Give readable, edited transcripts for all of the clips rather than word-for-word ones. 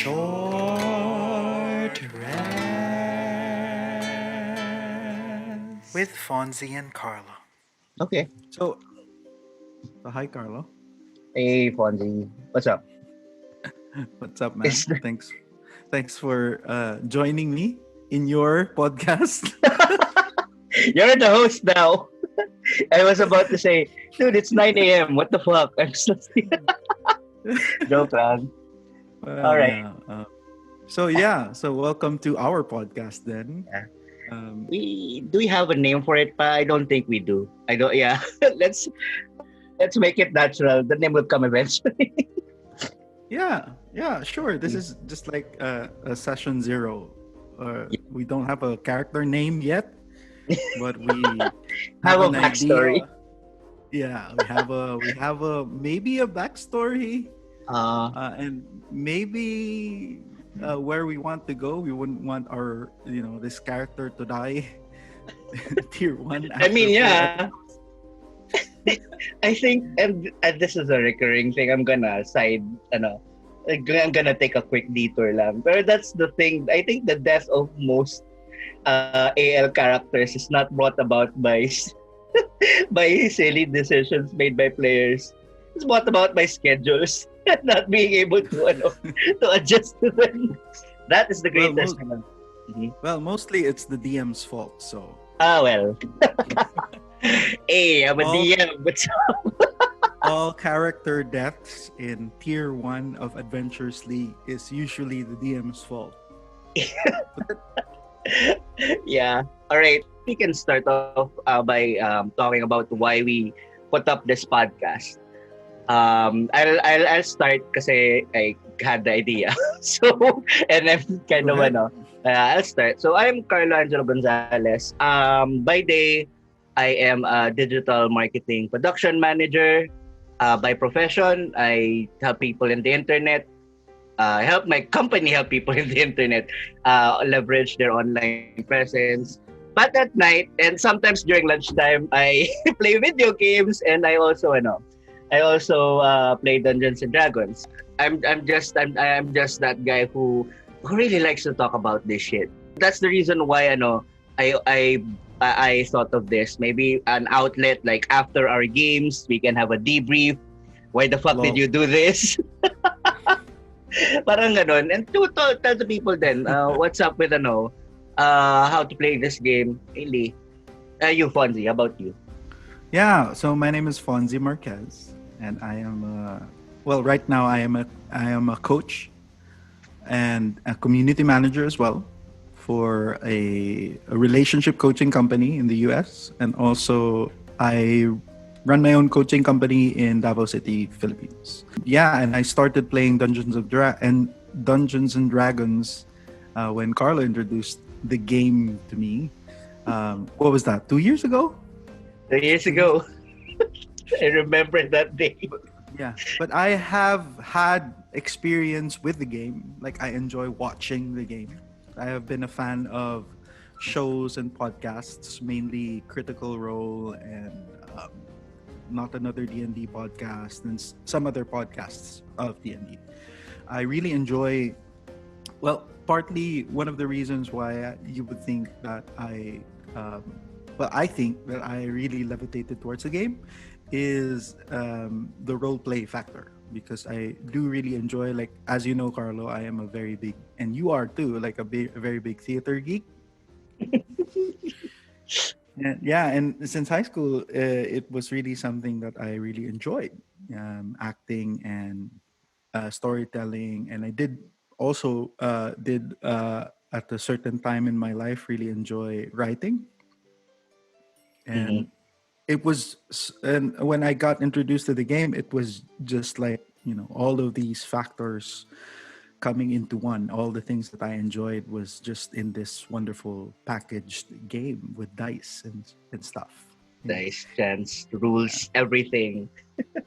Short Rest with Fonzi and Carlo. Okay. So, hi Carlo. Hey, Fonzi. What's up? What's up, Is man? Thanks for joining me in your podcast. You're the host now. I was about to say, dude, it's 9 a.m. What the fuck? I'm still joke lang. All Well, right. yeah. So welcome to our podcast then. Yeah. Um, We have a name for it, but I don't think we do. I don't. Yeah. let's make it natural. The name will come eventually. yeah, sure. This is just like a session zero. We don't have a character name yet, but we have have a an backstory. idea. Yeah, we have a maybe a backstory. Uh, And maybe where we want to go, we wouldn't want our this character to die tier one I after mean, four yeah. episodes. I think, and this is a recurring thing. I'm gonna side, I'm gonna take a quick detour lang. But that's the thing. I think the death of most AL characters is not brought about by by silly decisions made by players. It's brought about by schedules and not being able to to adjust to them. That is the Well, greatest. Mhm. mostly it's the DM's fault. So Ah well. Hey, I'm a all DM. What's all character deaths in tier one of Adventures League is usually the DM's fault. yeah. All right. We can start off by talking about why we put up this podcast. I'll start kasi I had the idea. So, and I'm kind Go of ahead. I'll start. So I'm Carlo Angelo Gonzalez. By day, I am a digital marketing production manager. By profession, I help people in the internet. Help my company help people in the internet leverage their online presence. But at night and sometimes during lunchtime, I play video games and I also play Dungeons and Dragons. I'm just that guy who really likes to talk about this shit. That's the reason why I I I thought of this. Maybe an outlet like after our games, we can have a debrief. Why the fuck did Lol. you do this? Parang ganon. And to tell the people then, what's up with how to play this game. Really. You, Fonzie, how about you? Yeah. So my name is Fonzi Marquez, and I am right now I am a coach and a community manager as well for a relationship coaching company in the US. And also, I run my own coaching company in Davao City, Philippines. Yeah, and I started playing Dungeons and Dragons when Carlo introduced the game to me. What was that? 2 years ago? 2 years ago. I remember that day. Yeah, but I have had experience with the game. Like I enjoy watching the game. I have been a fan of shows and podcasts, mainly Critical Role and Not Another D&D podcast and some other podcasts of D&D. I really enjoy. Well, partly one of the reasons why you would think that I think that I really levitated towards the game is the role play factor because I do really enjoy, like, as you know, Carlo, I am a very big, and you are too, like a very big theater geek. And yeah, and since high school, it was really something that I really enjoyed, acting and storytelling, and I did also did at a certain time in my life really enjoy writing. Mm-hmm. And and when I got introduced to the game, it was just like, all of these factors coming into one. All the things that I enjoyed was just in this wonderful packaged game with dice and stuff. Dice, chance, rules, everything.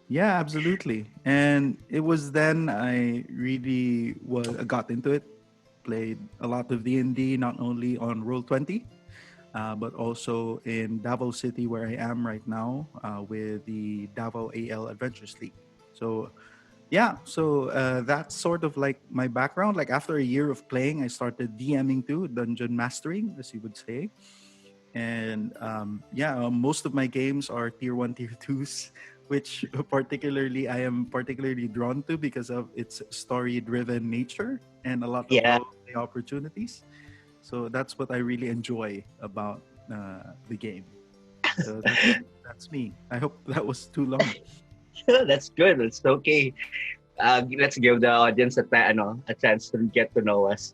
Yeah, absolutely. And it was then I really got into it. Played a lot of D&D, not only on Roll20, but also in Davao City, where I am right now, with the Davao AL Adventures League. So yeah, so that's sort of like my background. Like after a year of playing, I started DMing too, dungeon mastering, as you would say. And most of my games are tier one, tier twos, which particularly I am particularly drawn to because of its story-driven nature and a lot of Yeah. role play opportunities. So that's what I really enjoy about the game. So that's me. I hope that was too long. That's good. It's okay. Let's give the audience a chance to get to know us.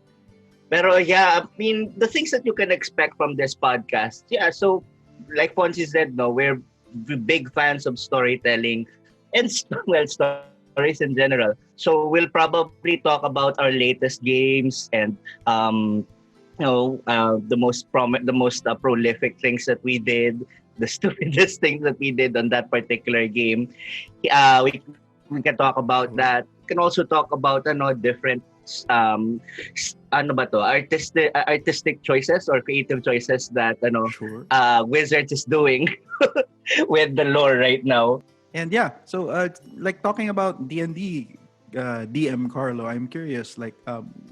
Pero yeah, I mean, the things that you can expect from this podcast. Yeah, so like Fonzie said, no, we're big fans of storytelling and stories in general. So we'll probably talk about our latest games and um, the most prolific things that we did, the stupidest things that we did on that particular game. We can talk about that. We can also talk about different um ano ba to artistic choices or creative choices that Sure. Wizards is doing with the lore right now. And yeah, so like talking about D&D, DM Carlo, I'm curious, like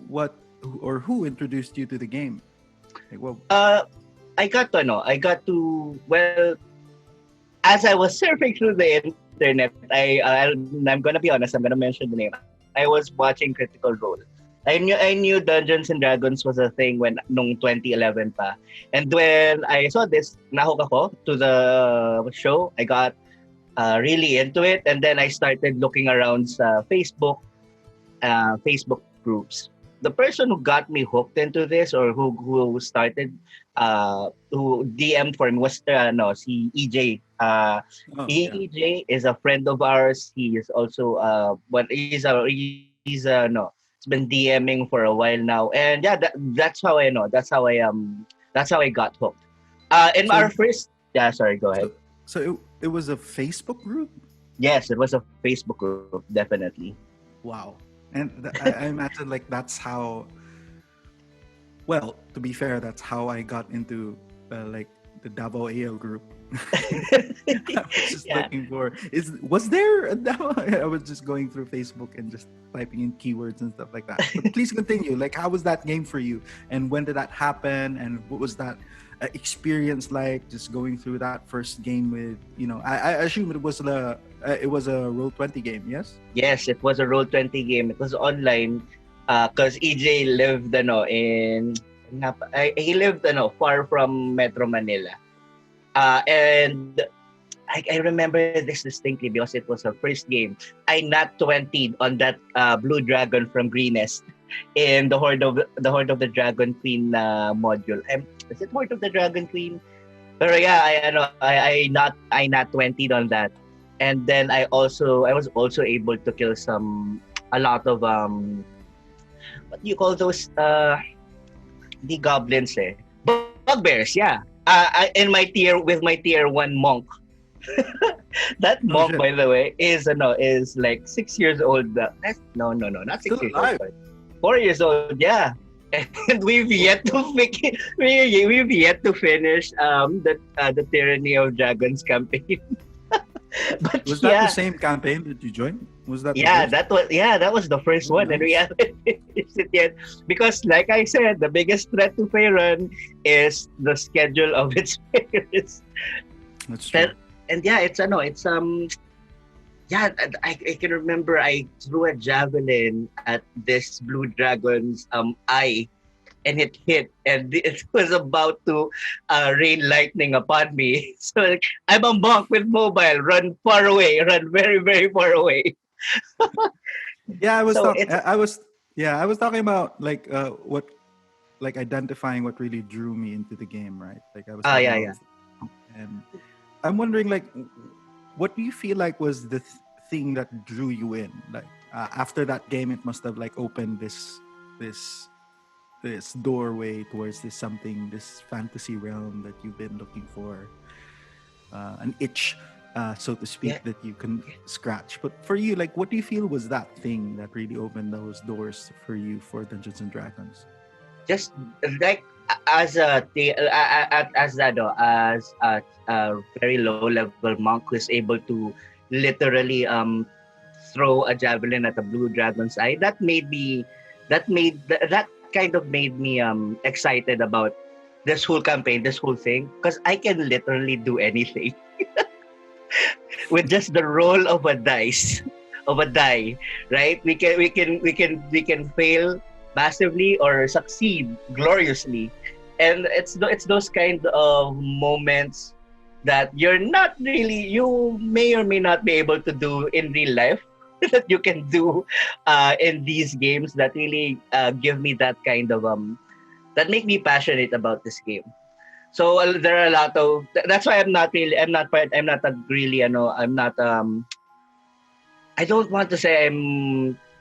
what or who introduced you to the game? Like, well, I got to well, as I was surfing through the internet, I'm gonna be honest. I'm gonna mention the name. I was watching Critical Role. I knew Dungeons and Dragons was a thing when nung 2011 pa. And when I saw this, nahook ako to the show. I got really into it, and then I started looking around sa Facebook groups. The person who got me hooked into this, or who started, who DM for me was si EJ. oh yeah, EJ is a friend of ours. He is also he's no, he's been DMing for a while now, and yeah, that's how I know. That's how I got hooked. In so our first, yeah, sorry, go ahead. so it was a Facebook group. Yes, it was a Facebook group, definitely. Wow, and I imagine like that's how. Well, to be fair, that's how I got into like the Davao AL group. I was just Yeah. looking for was there a Davao? I was just going through Facebook and just typing in keywords and stuff like that. But please continue. Like, how was that game for you? And when did that happen? And what was that experience like? Just going through that first game with I assume it was a Roll20 game. Yes. Yes, it was a Roll20 game. It was online because EJ lived he lived far from Metro Manila. And I remember this distinctly because it was our first game. I nat 20 on that blue dragon from Greenest in the Dragon Queen module. Is it Horde of the Dragon Queen? Pero yeah, I nat 20 on that. And then I was also able to kill a lot of what do you call those the goblins bugbears, yeah. In my tier 1 monk. That Oh monk, shit! by the way, is like 6 years old. No, not Still 6 years alive. old, but 4 years old. Yeah, and we've yet to finish the Tyranny of Dragons campaign. But Was that the same campaign that you joined? Was that the yeah, first? that was the first Oh, one, and we nice. haven't finished it yet because, like I said, the biggest threat to Faerun is the schedule of its players. That's true. And yeah, yeah, I can remember I threw a javelin at this blue dragon's eye, and it hit, and it was about to rain lightning upon me. So like, I'm a monk with mobile, run far away, run very very far away. Yeah, So it's I was talking about like what like identifying what really drew me into the game, right? Like I was talking yeah, about, yeah. and I'm wondering like, what do you feel like was the thing that drew you in? Like after that game, it must have like opened this this doorway towards this fantasy realm that you've been looking for, an itch, so to speak, Yeah. that you can scratch. But for you, like, what do you feel was that thing that really opened those doors for you for Dungeons and Dragons? Just like as a very low level monk who's able to literally throw a javelin at a blue dragon's eye. That kind of made me excited about this whole campaign, this whole thing, because I can literally do anything with just the roll of a dice, of a die, right? We can fail massively or succeed gloriously, and it's those kind of moments that you may or may not be able to do in real life that you can do in these games that really give me that kind of that make me passionate about this game. So there are a lot of that's why I'm not a really I'm not I don't want to say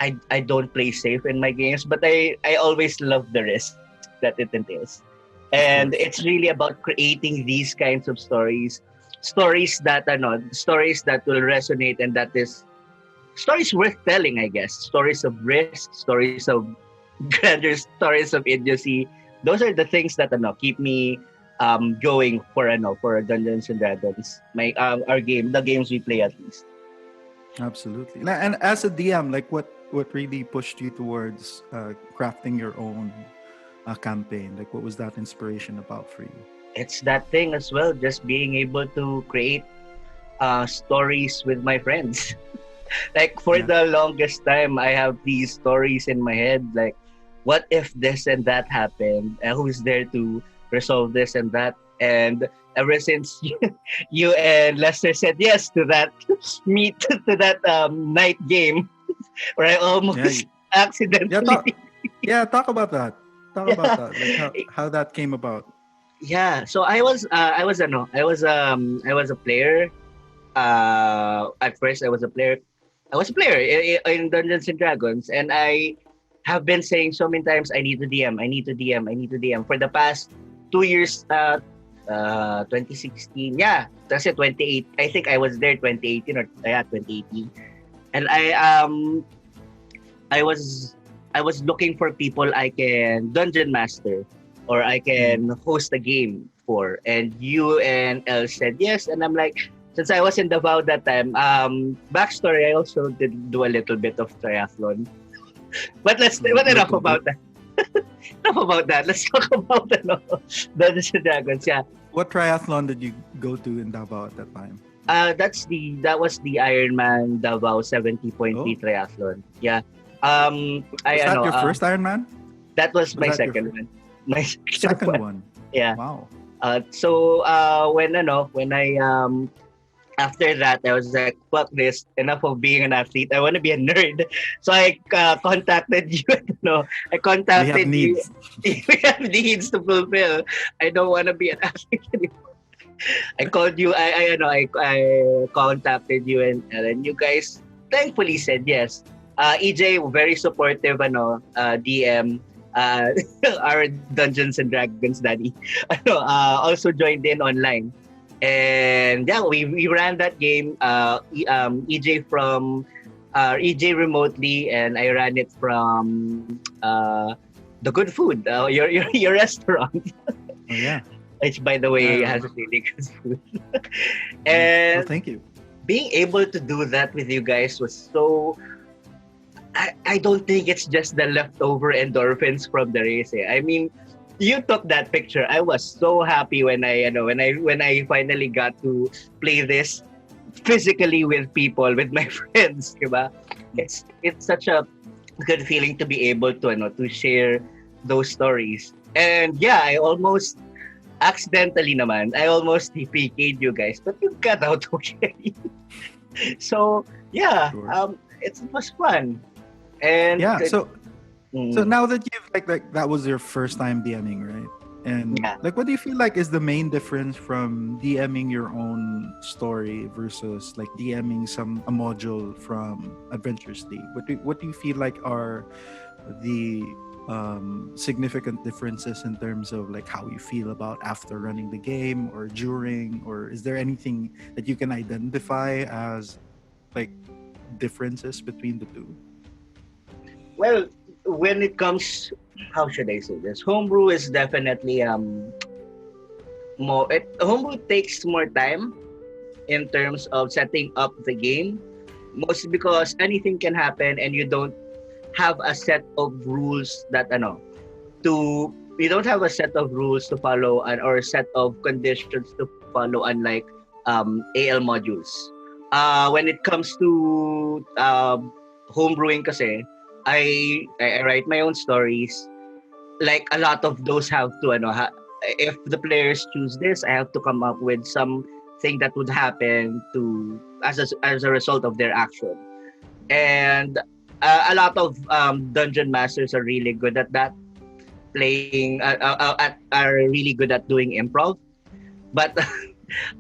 I don't play safe in my games, but I always love the risk that it entails. And it's really about creating these kinds of stories that will resonate, and that is stories worth telling, I guess. Stories of risk, stories of grandeur, stories of idiocy. Those are the things that keep me going for Dungeons and Dragons. Our game, the games we play at least. Absolutely. And as a DM, like what really pushed you towards crafting your own campaign? Like what was that inspiration about for you? It's that thing as well, just being able to create stories with my friends. Like for the longest time, I have these stories in my head, like what if this and that happened? Who's there to resolve this and that? And ever since you and Lester said yes to that night game, where I almost accidentally. Talk about that. Talk about that. Like how that came about. Yeah, so I was a player. At first, I was a player. I was a player in Dungeons and Dragons, and I have been saying so many times, I need to DM, I need to DM, I need to DM for the past 2 years. 2016, that's it. 28. I think I was there 2018 or 2018, and I was looking for people I can dungeon master or I can host a game for, and you and Elle said yes, and I'm like, since I was in Davao that time, backstory, I also did do a little bit of triathlon, but enough about that. Enough about that. Let's talk about Dungeons and Dragons. Yeah. What triathlon did you go to in Davao at that time? That was the Ironman Davao 70.3 triathlon. Yeah. Was that your first Ironman? That was my second one. My second one. Yeah. Wow. So when I after that, I was like, fuck this, enough of being an athlete. I want to be a nerd. So I contacted you. I contacted you. We have needs to fulfill. I don't want to be an athlete anymore. I called you. I contacted you, and you guys thankfully said yes. EJ, very supportive. DM. Our Dungeons and Dragons daddy. Also joined in online. And we ran that game. EJ from EJ remotely, and I ran it from the Good Food, your restaurant. Oh, yeah. Which, by the way, has really good food. And thank you. Being able to do that with you guys was so. I don't think it's just the leftover endorphins from the race. I mean, you took that picture. I was so happy when I finally got to play this physically with people, with my friends, diba? It's such a good feeling to be able to share those stories. And I almost accidentally I almost PK'd you guys, but you got out okay. So Sure. it was fun. And so now that you've like that was your first time DMing, right? And like, what do you feel like is the main difference from DMing your own story versus like DMing a module from Adventures League? What do you feel like are the significant differences in terms of like how you feel about after running the game or during, or is there anything that you can identify as like differences between the two? Well, when it comes, how should I say this? Homebrew is definitely homebrew takes more time in terms of setting up the game. Mostly because anything can happen and you don't have a set of rules that to you don't have a set of rules to follow or a set of conditions to follow, unlike AL modules. When it comes to home brewing kasi, I write my own stories. Like a lot of those have to if the players choose this, I have to come up with something that would happen to as a result of their action. And a lot of dungeon masters are really good at that, are really good at doing improv, but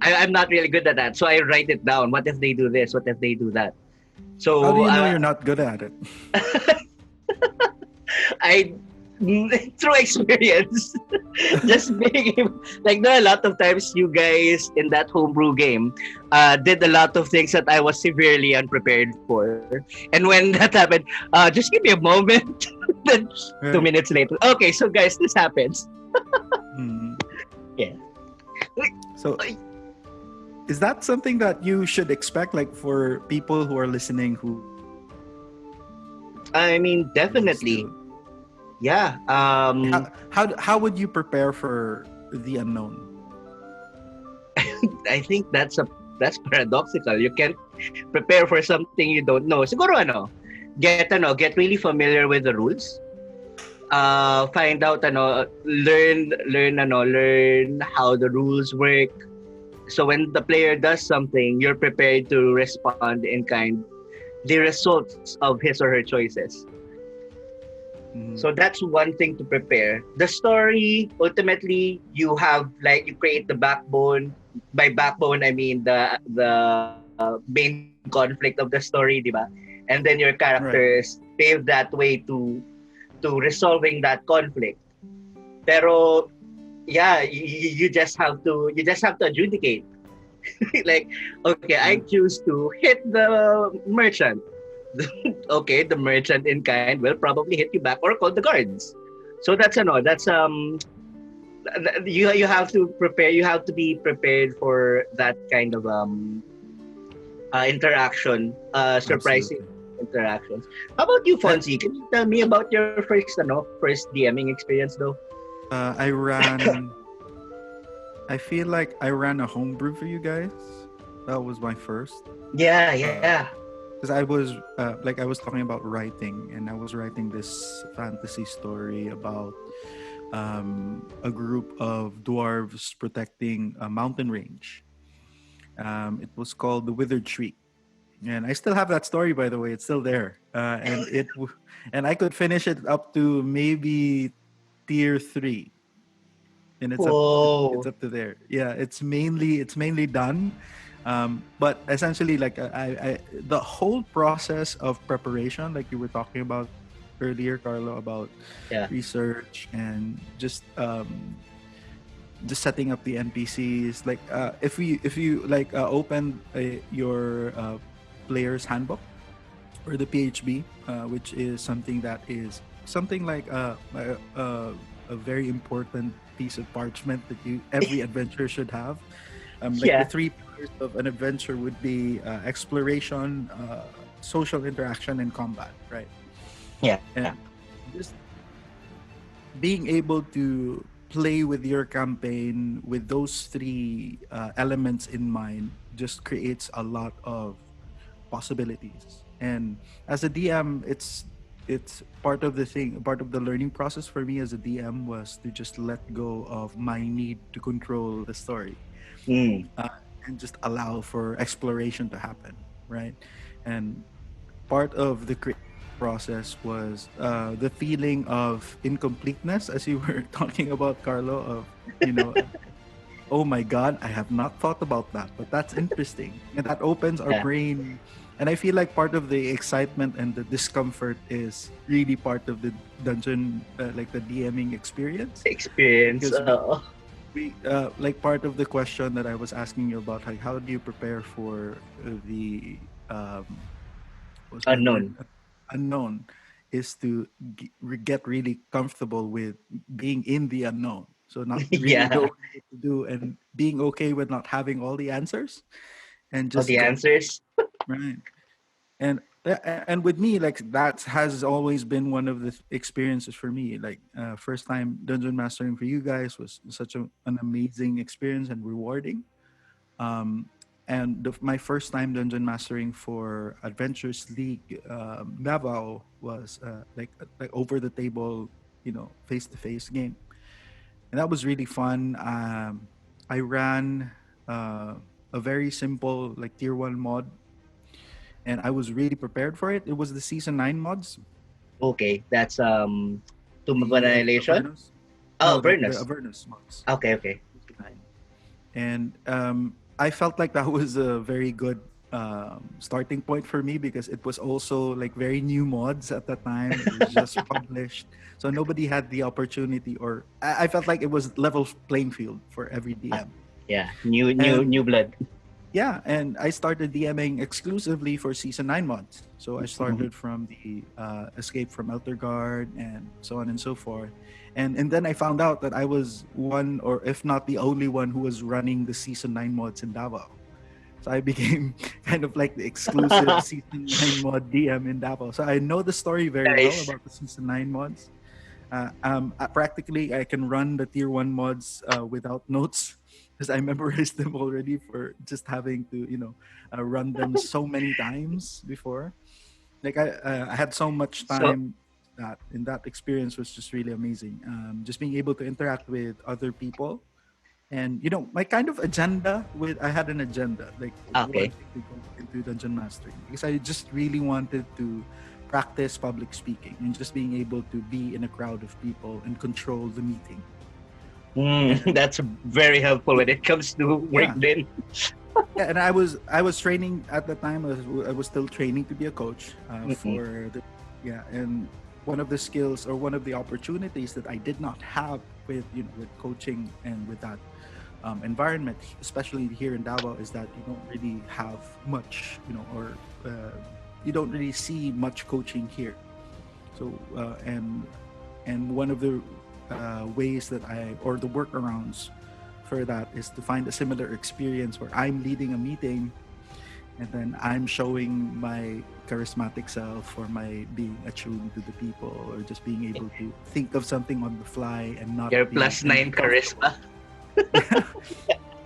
I'm not really good at that. So I write it down. What if they do this? What if they do that? How do So you know you're not good at it? I through experience, just being like there are a lot of times you guys in that homebrew game did a lot of things that I was severely unprepared for, and when that happened, just give me a moment. Then 2 minutes later, okay, so guys, this happens. Mhm. Yeah. So, is that something that you should expect, like for people who are listening who I mean, definitely. Yeah. how would you prepare for the unknown? I think that's paradoxical. You can't prepare for something you don't know. Siguro get really familiar with the rules. Find out learn how the rules work. So when the player does something, you're prepared to respond in kind the results of his or her choices. Mhm. So that's one thing to prepare. The story, ultimately, you create the backbone. By backbone, I mean the main conflict of the story, diba? And then your Right. characters pave that way to resolving that conflict. Pero yeah, you just have to adjudicate. Like, okay, I Yeah. choose to hit the merchant. Okay, the merchant in kind will probably hit you back or call the guards. So you have to prepare. You have to be prepared for that kind of interaction, surprising Absolutely. interactions. How about you, And Fonzie? Can you tell me about your first DMing experience though? I ran. I feel like I ran a homebrew for you guys. That was my first. Yeah, Uh, yeah. because I was like I was talking about writing, and I was writing this fantasy story about a group of dwarves protecting a mountain range. It was called the Withered Tree, and I still have that story. By the way, it's still there, and I could finish it up to maybe tier 3, and it's Whoa. up to there. Yeah, it's mainly done. But essentially, like I the whole process of preparation, like you were talking about earlier, Carlo, about Yeah. research and just setting up the NPCs. Like if you like open your player's handbook or the PHB, which is something like a very important piece of parchment that you every adventurer should have. Like the Yeah. three pillars of an adventure would be exploration, social interaction, and combat, right? Yeah. And just being able to play with your campaign with those three elements in mind just creates a lot of possibilities. And as a DM, it's part of the learning process for me as a DM was to just let go of my need to control the story, Mm. uh, and just allow for exploration to happen, right? And part of the creative process was the feeling of incompleteness, as you were talking about, Carlo, of, you know, oh my God, I have not thought about that, but that's interesting. And that opens our Yeah. brain. And I feel like part of the excitement and the discomfort is really part of the dungeon, like the DMing experience. Experience. Because we like part of the question that I was asking you about, like, how do you prepare for the um, what's my word? Unknown. Unknown, is to get really comfortable with being in the unknown. So not really Yeah. knowing what to do and being okay with not having all the answers and All just the go. answers. Right. and with me, like that has always been one of the experiences for me. Like first time dungeon mastering for you guys was such an amazing experience and rewarding. Um, and my first time dungeon mastering for Adventures League Davao was like over the table, face to face game, and that was really fun. I ran uh, a very simple like tier one mod, and I was really prepared for it. It was the season 9 mods, Okay, that's Tomb of the Annihilation. Avernus. Oh, No, the Avernus. Avernus mods. Okay, okay. Season 9. And I felt like that was a very good starting point for me because it was also like very new mods at the time. It was just published, so nobody had the opportunity, or I felt like it was level playing field for every DM. Yeah, new And new blood. yeah, and I started DMing exclusively for season 9 mods. So I started from the Escape from Eltergard and so on and so forth. And then I found out that I was one, or if not the only one, who was running the season 9 mods in Davao. So I became kind of like the exclusive season 9 mod DM in Davao. So I know the story very well Nice. about the season 9 mods. Practically, I can run the tier 1 mods without notes because I memorized them already for just having to, run them so many times before. Like I had so much So, time that in that experience was just really amazing. Just being able to interact with other people, and my kind of agenda with I had an agenda like okay. wanting to go into dungeon mastering because I just really wanted to practice public speaking and just being able to be in a crowd of people and control the meeting. And That's very helpful when it comes to work yeah, then. yeah, and I was training at the time. I was still training to be a coach Mm-mm. for the and one of the skills or one of the opportunities that I did not have with with coaching and with that environment, especially here in Davao, is that you don't really have much, or you don't really see much coaching here. So and one of the ways that or the workarounds for that is to find a similar experience where I'm leading a meeting and then I'm showing my charismatic self or my being attuned to the people or just being able to think of something on the fly and not Your be plus 9 charisma.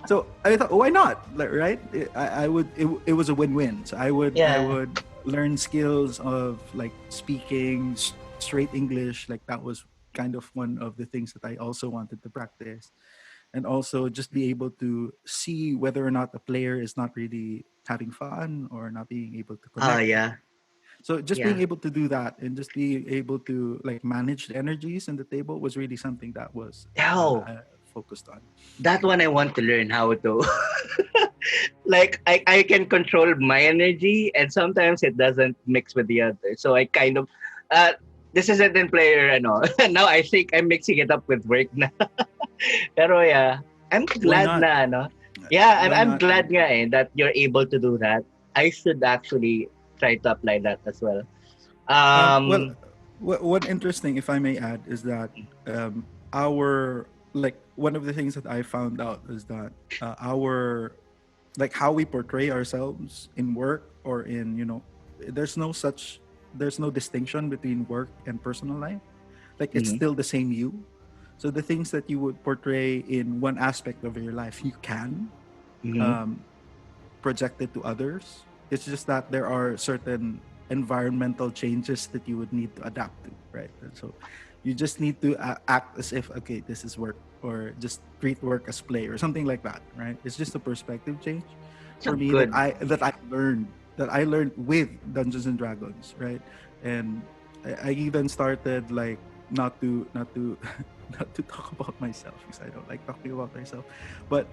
so I thought, why not? Like, right? I would. It was a win-win. So I would. I Yeah. would learn skills of like speaking straight English. Like that was kind of one of the things that I also wanted to practice, and also just be able to see whether or not the player is not really having fun or not being able to Oh, connect. yeah. So just being Yeah. able to do that and just being able to like manage the energies in the table was really something that was Oh, focused on. that one I want to learn how to. Like, I can control my energy and sometimes it doesn't mix with the other. So I kind of, uh, this isn't in player, ano. Now I think I'm mixing it up with work na. Pero yeah, I'm Why glad not? na, ano. Yeah, I'm, Why I'm not? glad nga that you're able to do that. I should actually try to apply that as well. Well, Um, what interesting, if I may add, is that our like one of the things that I found out is that our like how we portray ourselves in work or in there's no such there's no distinction between work and personal life. Like it's mhm, still the same you. So the things that you would portray in one aspect of your life, you can mhm. um, project it to others. It's just that there are certain environmental changes that you would need to adapt to, right? And so you just need to act as if, okay, this is work, or just treat work as play, or something like that, right? It's just a perspective change So for me that good. I learned with Dungeons and Dragons, right? And I even started like not to not to talk about myself because I don't like talking about myself. But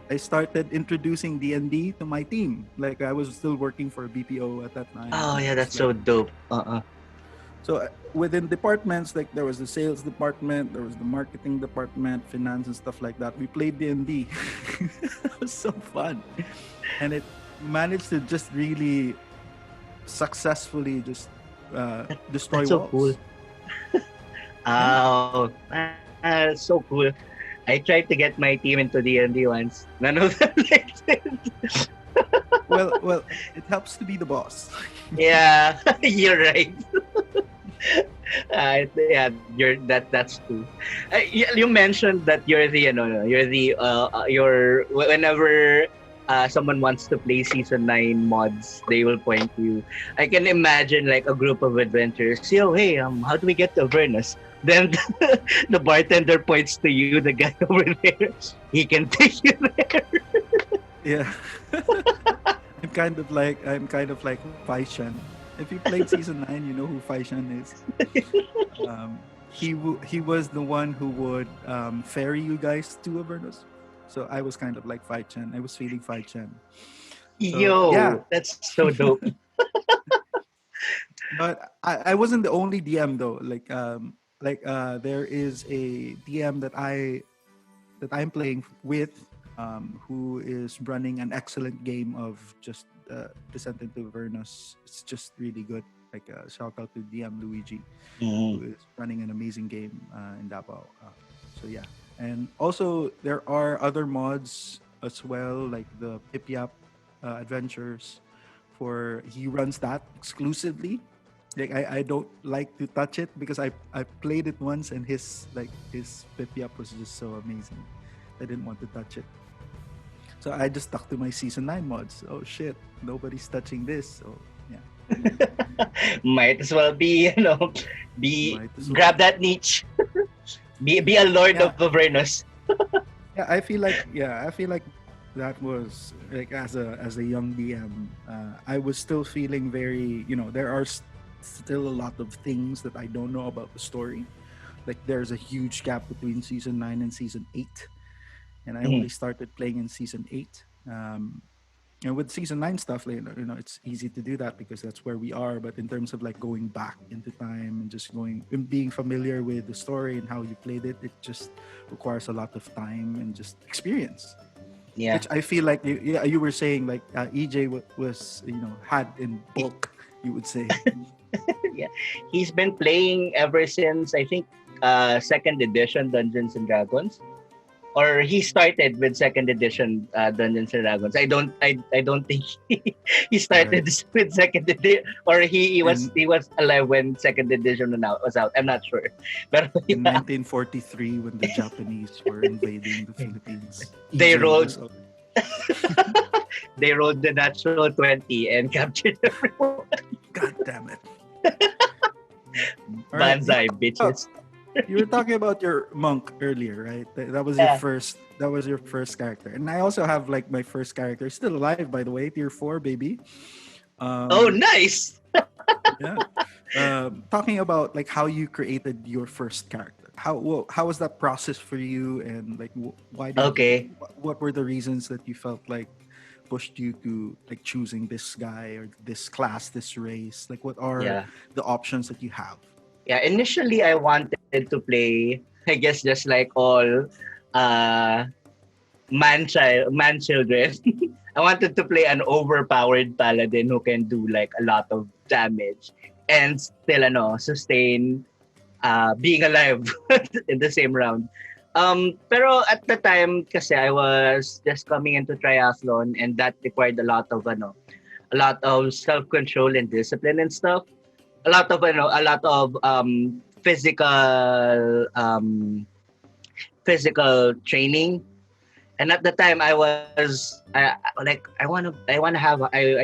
I started introducing D&D to my team. Like I was still working for BPO at that time, Oh, and I yeah, was that's like, so dope. Uh-uh. so within departments, like there was the sales department, there was the marketing department, finance and stuff like that. We played D&D. It was so fun, and it managed to just really successfully just destroy That's so cool. walls. Yeah. Oh, that's so cool. I tried to get my team into D&D once. None of them liked it. Well, it helps to be the boss. Yeah, you're right. Yeah, that's true. You mentioned that you're the whenever someone wants to play season 9 mods, they will point to you. I can imagine like a group of adventurers. Yo, hey, how do we get to Avernus? Then the bartender points to you, the guy over there. He can take you there. Yeah. I'm kind of like Faishan. If you played season 9, you know who Faishan is. He was the one who would ferry you guys to Avernus. So I was kind of like Faishan. I was feeling Faishan. So yeah, Yo, that's so dope. but I wasn't the only DM though. There is a DM that I'm playing with, who is running an excellent game of just Descent into Avernus. It's just really good. Like shout out to DM Luigi, who is running an amazing game in Davao. So yeah, and also there are other mods as well, like the Pipiap Adventures. For he runs that exclusively. Like I don't like to touch it because I played it once and his Pipiap was just so amazing. I didn't want to touch it. So I just stuck to my season 9 mods. Oh shit, nobody's touching this. So yeah. Might as well be Might as well. grab that niche. Be a lord Yeah. of Avernus. Yeah, I feel like that was like as a young DM, I was still feeling very, there are still a lot of things that I don't know about the story. Like there's a huge gap between season 9 and season 8, and I only started playing in season 8. And with season 9 stuff, like, it's easy to do that because that's where we are. But in terms of like going back into time and just and being familiar with the story and how you played it, it just requires a lot of time and just experience. Yeah. Which I feel like you were saying like EJ was had in bulk, you would say. Yeah. He's been playing ever since I think second edition Dungeons and Dragons. Or he started with second edition Dungeons and Dragons. I don't think he started with second edition, or he was alive when second edition was out. I'm not sure. But In 1943, when the Japanese were invading the Philippines, They EJ rolled- was up. they rolled the natural 20 and captured everyone. God damn it! All right. Banzai, bitches. You were talking about your monk earlier, right? That was Yeah. your first. That was your first character, and I also have like my first character, still alive by the way, tier 4, baby. Oh, nice. Yeah. Talking about like how you created your first character. How was that process for you, and like why did Okay. what were the reasons that you felt like pushed you to like choosing this guy or this class, this race? Like what are Yeah. the options that you have? Yeah, initially I wanted to play, I guess just like all man children. I wanted to play an overpowered paladin who can do like a lot of damage and still sustain being alive in the same round. Pero at the time kasi I was just coming into triathlon, and that required a lot of self-control and discipline and stuff. A lot of physical training. And at the time I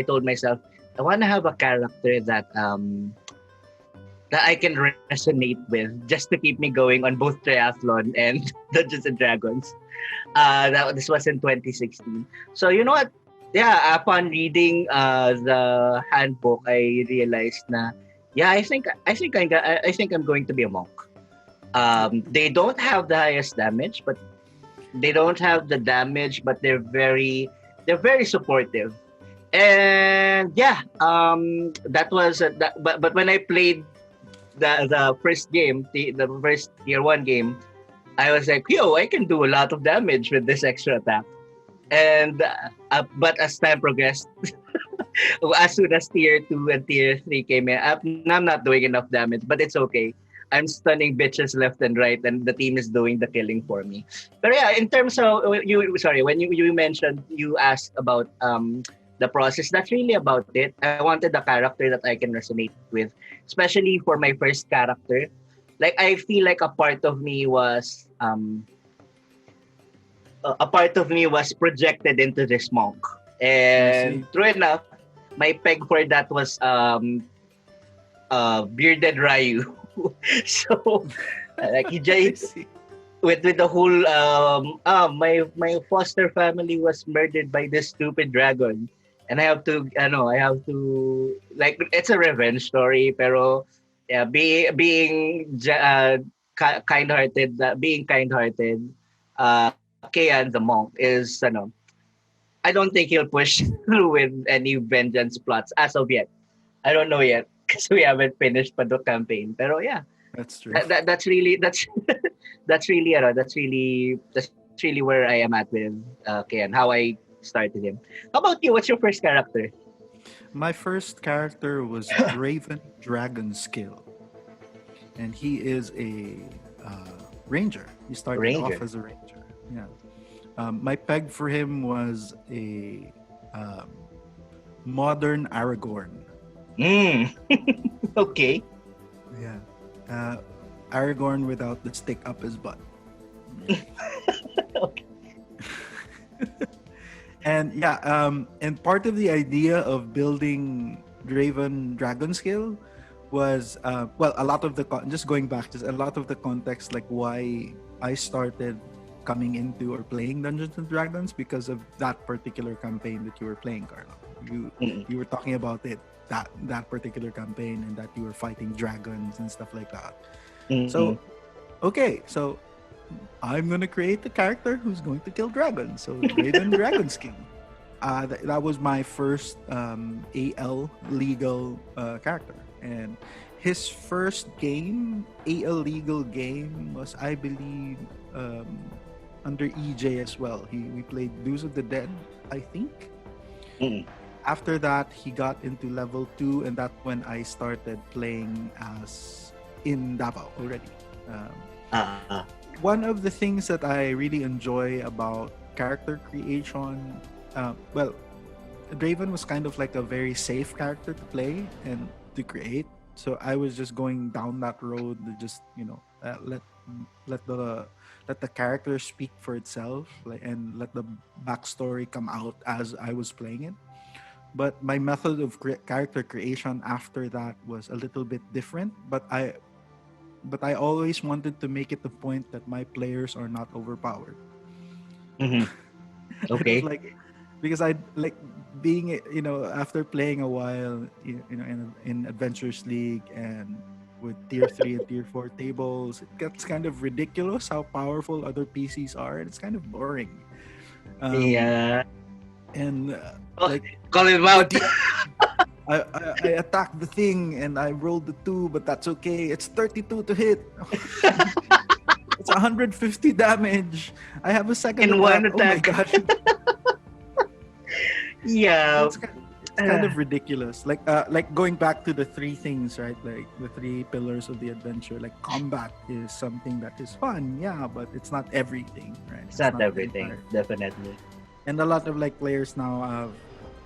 told myself I want to have a character that I can resonate with, just to keep me going on both triathlon and Dungeons and Dragons. This was in 2016. So you know what? Yeah, upon reading the handbook, I realized na I think I'm going to be a monk. They don't have the highest damage, but they don't have the damage, but they're very supportive. And that was that. But when I played the first game, the first tier 1 game, I was like, yo, I can do a lot of damage with this extra attack. And but as time progressed, as soon as tier 2 and tier 3 came in, I'm not doing enough damage, but it's okay. I'm stunning bitches left and right, and the team is doing the killing for me. But yeah, in terms of when you mentioned, you asked about the process. That's really about it. I wanted a character that I can resonate with, especially for my first character. Like I feel like a part of me was projected into this monk. I And see. true enough, my peg for that was bearded Ryu. So like he I just see. with the whole my foster family was murdered by this stupid dragon. And I have to like it's a revenge story pero yeah, being kind-hearted, Kian the monk is I don't think he'll push through with any vengeance plots as of yet. I don't know yet because we haven't finished the campaign. Pero yeah, That's true. that's really that's really where I am at with Kian. How I started him. How about you? What's your first character? My first character was Draven Dragonskill, and he is a ranger. He started off Ranger. as a ranger. Yeah. My peg for him was a modern Aragorn. Mm. Okay. Yeah. Aragorn without the stick up his butt. Okay. And yeah, and part of the idea of building Draven Dragonskill was well, a lot of the just going back, just a lot of the context, like why I started coming into or playing Dungeons and Dragons because of that particular campaign that you were playing, Carlo. You were talking about it, that particular campaign, and that you were fighting dragons and stuff like that. Mm-mm. So okay, so I'm gonna create a character who's going to kill dragons. So Draven Dragonskin. That was my first AL legal character, and his first game, AL legal game, was I believe under EJ as well. We played Dues of the Dead, I think. Mm-mm. After that, he got into level 2, and that's when I started playing as in Davao already. Ah. One of the things that I really enjoy about character creation, well, Draven was kind of like a very safe character to play and to create. So I was just going down that road to just let the character speak for itself, like, and let the backstory come out as I was playing it. But my method of character creation after that was a little bit different. But I always wanted to make it the point that my players are not overpowered. Mm-hmm. Okay. Like, because I like being, after playing a while, in Adventures League and with tier 3 and tier 4 tables, it gets kind of ridiculous how powerful other PCs are, and it's kind of boring. Yeah. And Oh, like call him out. I attacked the thing and I rolled the 2, but that's okay. It's 32 to hit. It's 150 damage. I have a second In attack. one Oh my attack. god. Yeah. It's kind of ridiculous. Like going back to the 3 things, right? Like the 3 pillars of the adventure. Like combat is something that is fun, yeah, but it's not everything, right? It's not the everything, entire- definitely. And a lot of like players now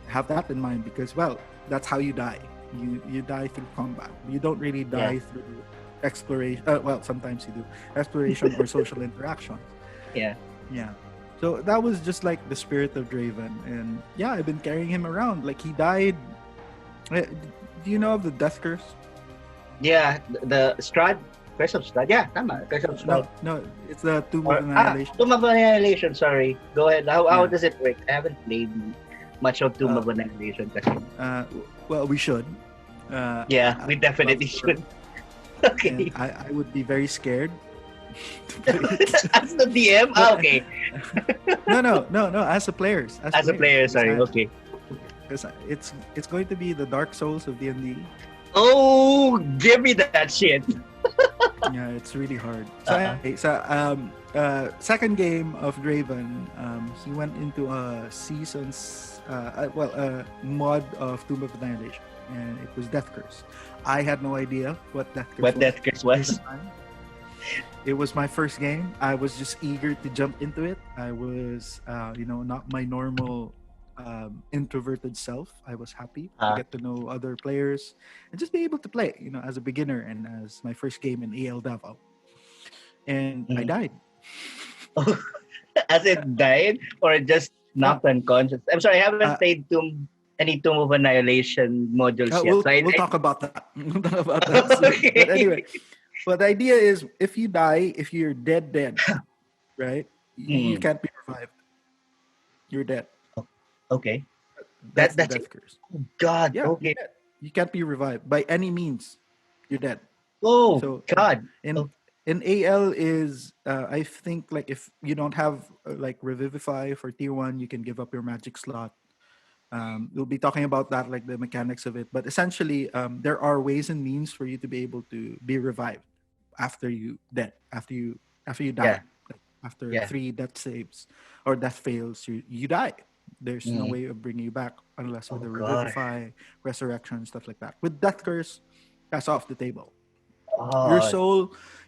have that in mind because, well, that's how you die. You die through combat. You don't really die through exploration. Well, sometimes you do exploration or social interaction. Yeah. Yeah. So that was just like the spirit of Draven, and yeah, I've been carrying him around. Like he died. Do you know of the Death Curse? Yeah. The Strad. Curse of Strad. Yeah, tama. Curse of Strad. No, it's the Tomb of Annihilation. Tomb of Annihilation, sorry. Go ahead. How Yeah. does it work? I haven't played much of Tomb of Annihilation kasi. Well, we should. Yeah, we definitely should. Okay. And I would be very scared. As the DM? Okay. No. As a players. As a player, sorry. Okay. Because it's going to be the Dark Souls of D&D. Oh, give me that shit. Yeah, it's really hard. So, second game of Draven, he went into a mod of Tomb of Annihilation, and it was Death Curse. I had no idea what Death Curse was. It was my first game. I was just eager to jump into it. I was, not my normal introverted self. I was happy to Uh, get to know other players and just be able to play, as a beginner and as my first game in AL Davao. And I mm. died. As it died or just Yeah. knocked unconscious? I'm sorry, I haven't Uh, played any Tomb of Annihilation modules yet. we'll So we'll talk about that. We'll talk about that soon. But okay. anyway, but the idea is if you die, if you're dead, right? You Hmm. can't be revived. You're dead. Okay. That's the That's it. death curse. God. Yeah, you're Okay. dead. You can't be revived by any means. You're dead. Oh So God. in Oh, in AL is I think like if you don't have like revivify for tier one, you can give up your magic slot. We'll be talking about that, like the mechanics of it. But essentially, there are ways and means for you to be able to be revived after you dead, after you yeah. die. Like after Yeah. 3 death saves or death fails, you die. There's no Mm. way of bringing you back unless with Oh a God. revivify, resurrection, stuff like that. With death curse, that's off the table. Your Oh. soul,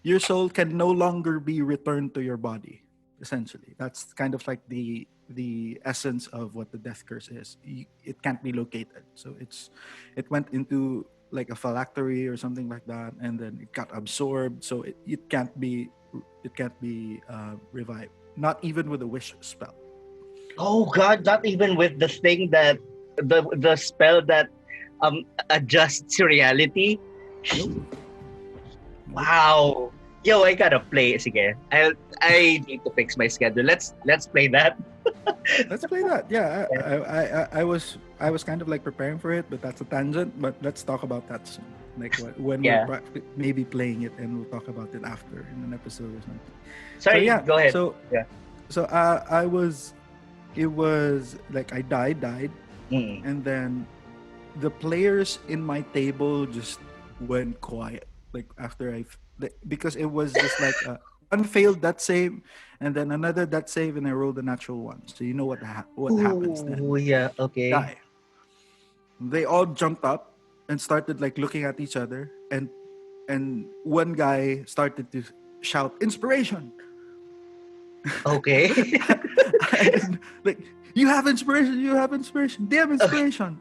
your soul can no longer be returned to your body. Essentially, that's kind of like the essence of what the death curse is. It can't be located, so it went into like a phylactery or something like that, and then it got absorbed, so it can't be revived. Not even with a wish spell. Oh God. Not even with the thing that the spell that adjusts reality. Nope. Nope. Wow. Yo, I gotta play. Sige. I need to fix my schedule. Let's play that. Let's play that. Yeah, Yeah. I was kind of like preparing for it, but that's a tangent. But let's talk about that soon. Like when we're Yeah. maybe playing it, and we'll talk about it after in an episode or something. So Sorry, yeah, go ahead. so Yeah. so it was like I died, Mm. and then the players in my table just went quiet. Like after because it was just like one failed that save, and then another that save, and I rolled a natural one. So you know what happens then. Ooh, yeah. You Okay. die. They all jumped up and started like looking at each other, and one guy started to shout inspiration. Okay. And, like, you have inspiration, damn inspiration.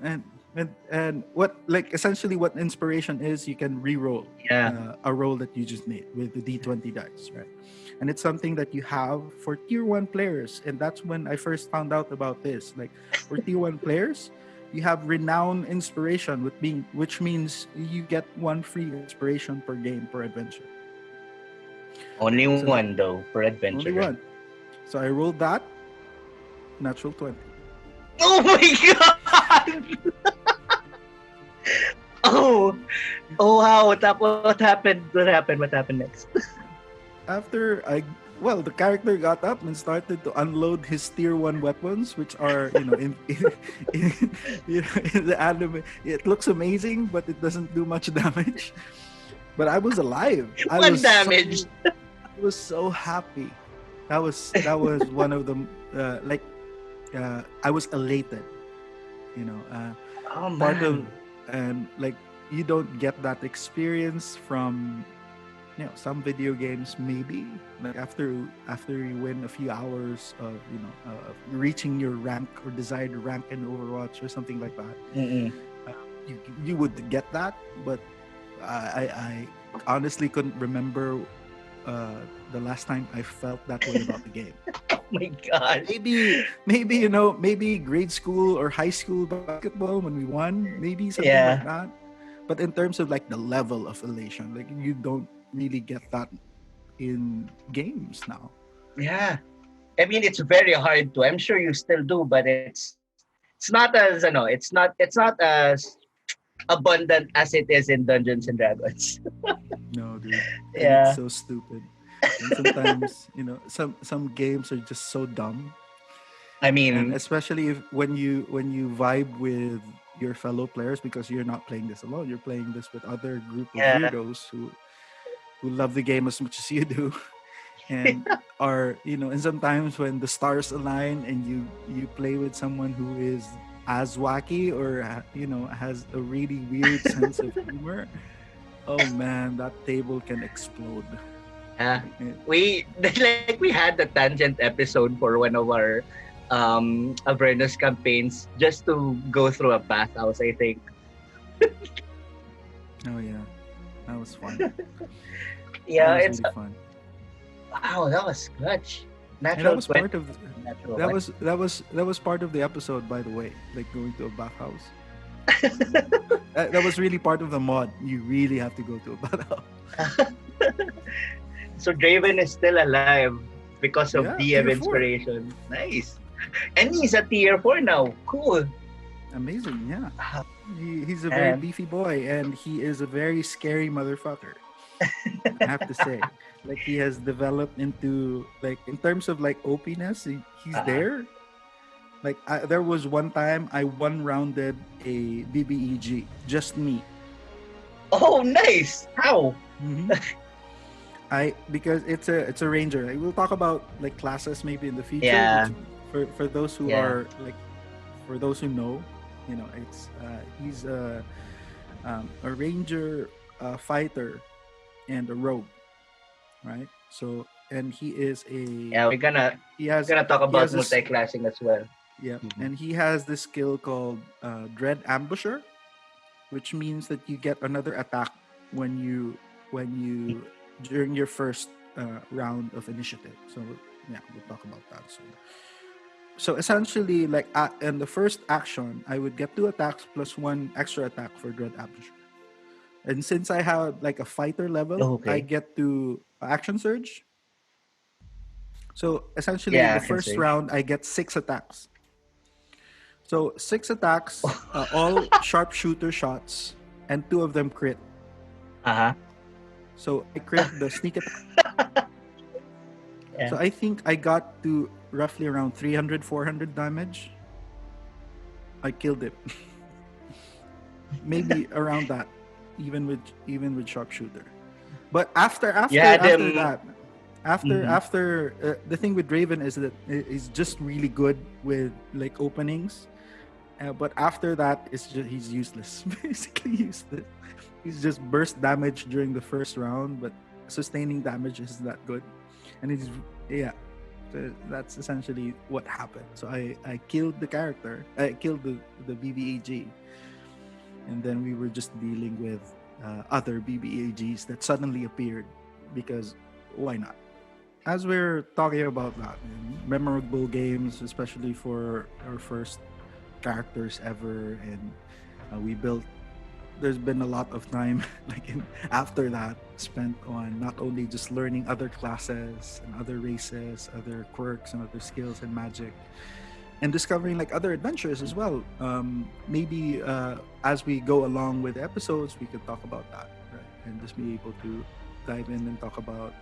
And what, like, essentially what inspiration is, you can re-roll Yeah. a roll that you just made with the d20 dice, right? And it's something that you have for tier 1 players, and that's when I first found out about this. Like, for tier 1 players, you have renown inspiration, which means you get one free inspiration per game per adventure. Only So one though per adventure. only one. So I rolled that natural 20. Oh my God! Oh, oh wow! What happened? What happened? What happened next? After the character got up and started to unload his tier 1 weapons, which are, in the anime, it looks amazing, but it doesn't do much damage. But I was alive. One damage. I was so happy. That was one of them. I was elated. Oh Part of man. and like you don't get that experience from some video games, maybe like after you win a few hours of reaching your rank or desired rank in Overwatch or something like that. Mm-mm. You would get that, but I honestly couldn't remember the last time I felt that way about the game. Oh my God. Maybe grade school or high school basketball when we won, maybe something Yeah. like that. But in terms of like the level of elation, like you don't really get that in games now. Yeah. I mean, it's very hard to. I'm sure you still do, but it's not as it's not as abundant as it is in Dungeons and Dragons. No, dude. And Yeah. it's so stupid. And sometimes, some games are just so dumb. I And mean, especially when you vibe with your fellow players, because you're not playing this alone. You're playing this with other group of yeah. weirdos who love the game as much as you do. And and sometimes when the stars align and you play with someone who is as wacky or has a really weird sense of humor, oh man, that table can explode. Yeah. It- We had the tangent episode for one of our Avernus campaigns just to go through a bathhouse, I think. Oh yeah, that was fun. Yeah, That was it's really fun. wow, that was clutch. And that Natural was 20, part of natural that what? was part of the episode, by the way. Like going to a bathhouse. That was really part of the mod. You really have to go to a bathhouse. So Draven is still alive because of Yeah, DM tier 4. inspiration. Nice. And he's a tier 4 now. Cool. Amazing, yeah. Ah, He's a very man. beefy boy, and he is a very scary motherfucker. I have to say, like he has developed into like in terms of like OP-ness, he's Uh-uh. there. Like there was one time I one rounded a BBEG, just me. Oh, nice. How? hmm I because it's a ranger. Like, we'll talk about like classes maybe in the future, Yeah. which for those who Yeah. are like for those who know, it's he's a ranger, a fighter, and a rogue, right? So and he is a Yeah, we're gonna he has talk he about has this multi-classing as well. yeah, Mhm. and he has this skill called Dread Ambusher, which means that you get another attack when you during your first round of initiative. So yeah, we'll talk about that soon. So essentially, like in the first action, I would get 2 attacks plus 1 extra attack for Dread Ambusher. And since I have like a fighter level, I Okay. get to action surge. So essentially, in Yeah, the I can first say. round, I get 6 attacks. So 6 attacks, all sharpshooter shots, and 2 of them crit. Uh-huh. So I crit the sneak attack. Yeah. So I think I got to roughly around 300, 400 damage. I killed it. Maybe around that, even with sharpshooter. But after You had after him. that, after Mhm. after the thing with Raven is that he's just really good with like openings. But after that, he's useless. Basically useless. He's just burst damage during the first round, but sustaining damage is that good. And he's yeah. So that's essentially what happened. So I killed the character. I killed the BBAG, and then we were just dealing with other BBAGs that suddenly appeared because why not? As we're talking about that, memorable games, especially for our first characters ever, and we built. There's been a lot of time, after that, spent on not only just learning other classes and other races, other quirks and other skills and magic, and discovering like other adventures as well. Maybe as we go along with episodes, we could talk about that, right? And just be able to dive in and talk about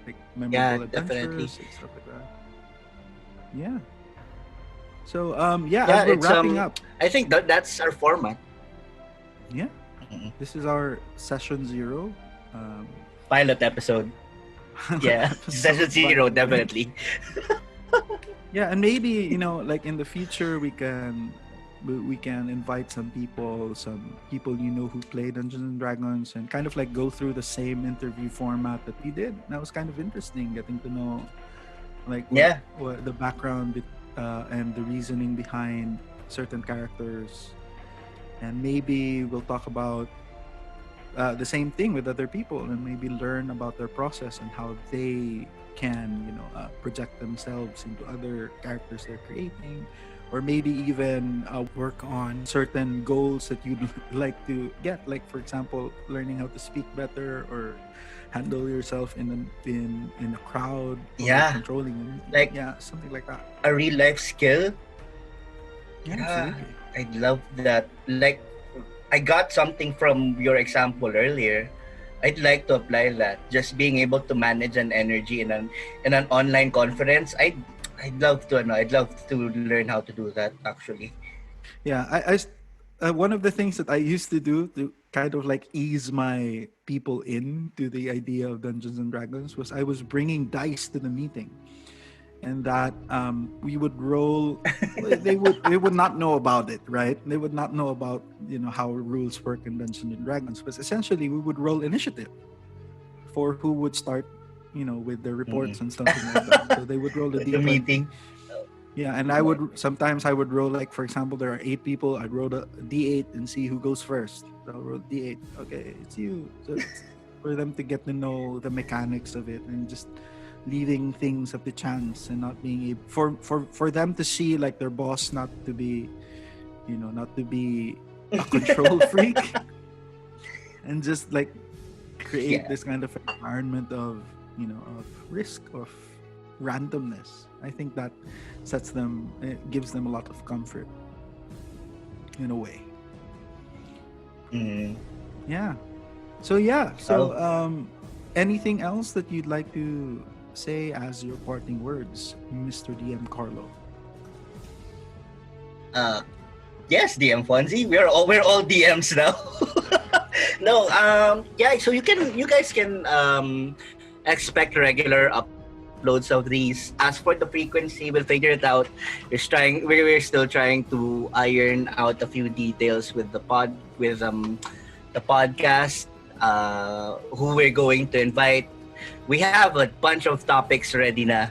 like Yeah, memorable definitely. adventures and stuff like that. Yeah. So yeah, Yeah, as we're it's wrapping up, I think that's our format. yeah, Mhm. this is our session 0. Um, Pilot episode. Yeah. Session episode, 0, by the way. definitely. Yeah, and maybe like in the future, we can invite some people who play Dungeons and Dragons, and kind of like go through the same interview format that we did. That was kind of interesting, getting to know like Yeah. what the background and the reasoning behind certain characters, and maybe we'll talk about the same thing with other people, and maybe learn about their process and how they can project themselves into other characters they're creating, or maybe even work on certain goals that you'd like to get, like for example learning how to speak better or handle yourself in a crowd, or Yeah. controlling a meeting. Like- Yeah, something like that. A real life skill. Yeah, Yeah. absolutely. I'd love that. Like, I got something from your example earlier. I'd like to apply that. Just being able to manage an energy in an online conference. I'd love to know. I'd love to learn how to do that actually. Yeah, one of the things that I used to do to kind of like ease my people into the idea of Dungeons and Dragons was I was bringing dice to the meeting, and that we would roll. They would not know about it, right? They would not know about how rules work in Dungeons and Dragons. But essentially, we would roll initiative for who would start, with the reports and something like that. So they would roll the The d20. meeting. Yeah, and sometimes I would roll, like, for example, there are 8 people. I'd roll a D8 and see who goes first. So I'll roll D8. Okay, it's you. So it's for them to get to know the mechanics of it, and just leaving things up to chance, and not being able for them to see, like, their boss not to be, not to be a control freak, and just, like, create Yeah. this kind of environment of, of risk, of randomness. I think that it gives them a lot of comfort in a way. Mm. Yeah. So Oh. anything else that you'd like to say as your parting words, Mr. DM Carlo? Uh, yes, DM Fonzie. We're all DMs now. No. Yeah. So you guys can expect regular uploads of these. As for the frequency, we'll figure it out. We're still trying to iron out a few details with the podcast. Who we're going to invite. We have a bunch of topics ready na,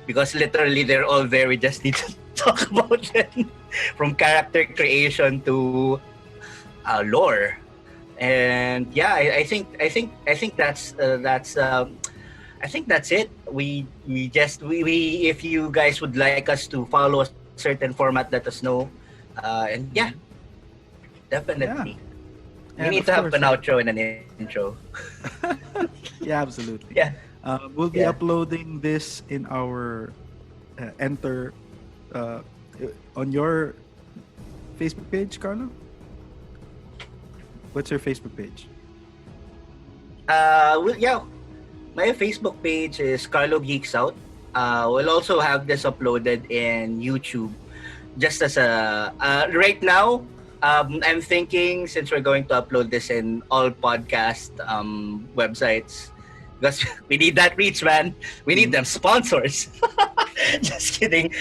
because literally they're all there. We just need to talk about them, from character creation to lore. And yeah, I think that's it. We if you guys would like us to follow a certain format, let us know. And yeah, Yeah. definitely. We And need of to have course, an outro and an intro. yeah, absolutely. Yeah. We'll be Yeah. uploading this in our enter uh, on your Facebook page, Carlo. What's your Facebook page? Yeah, my Facebook page is Carlo Geeks Out. We'll also have this uploaded in YouTube. Just as a right now, I'm thinking, since we're going to upload this in all podcast websites, because we need that reach, man. We need them sponsors. Just kidding.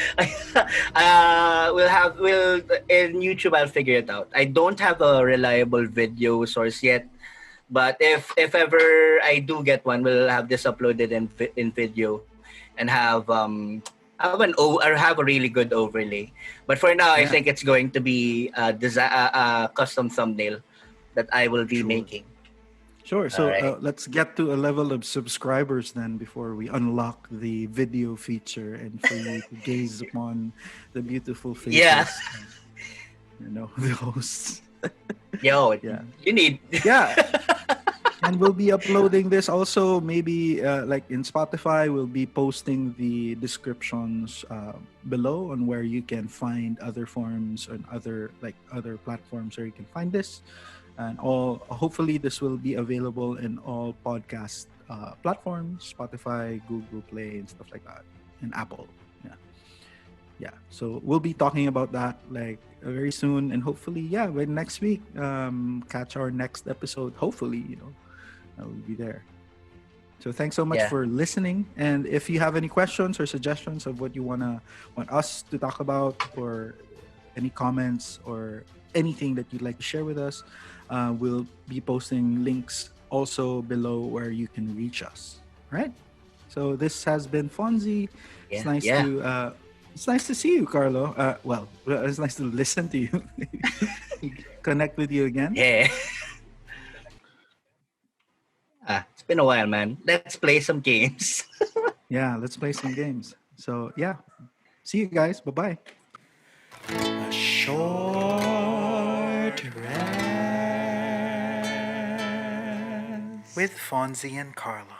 We'll in YouTube. I'll figure it out. I don't have a reliable video source yet. But if ever I do get one, we'll have this uploaded in video, and have a really good overlay. But for now, I Yeah, think it's going to be a custom thumbnail that I will be sure. making. Sure. All So right. let's get to a level of subscribers then before we unlock the video feature, and for you to gaze upon the beautiful Yeah. faces, the hosts. Yo, Yeah. you need. Yeah. And we'll be uploading this also, maybe like in Spotify. We'll be posting the descriptions below on where you can find other forms and other platforms where you can find this. And hopefully this will be available in all podcast platforms, Spotify, Google Play, and stuff like that, and Apple. Yeah, so we'll be talking about that, like, very soon, and hopefully, yeah, by next week, catch our next episode. Hopefully, we'll be there. So thanks so much Yeah. for listening, and if you have any questions or suggestions of what you want us to talk about, or any comments or anything that you'd like to share with us, we'll be posting links also below where you can reach us. Right? So this has been Fonzie. It's Yeah. nice Yeah. to it's nice to see you, Carlo. Well, it's nice to listen to you. Connect with you again. Yeah. It's been a while, man. Let's play some games. Yeah, let's play some games. So yeah, see you guys. Bye bye. A short rest with Fonzi and Carlo.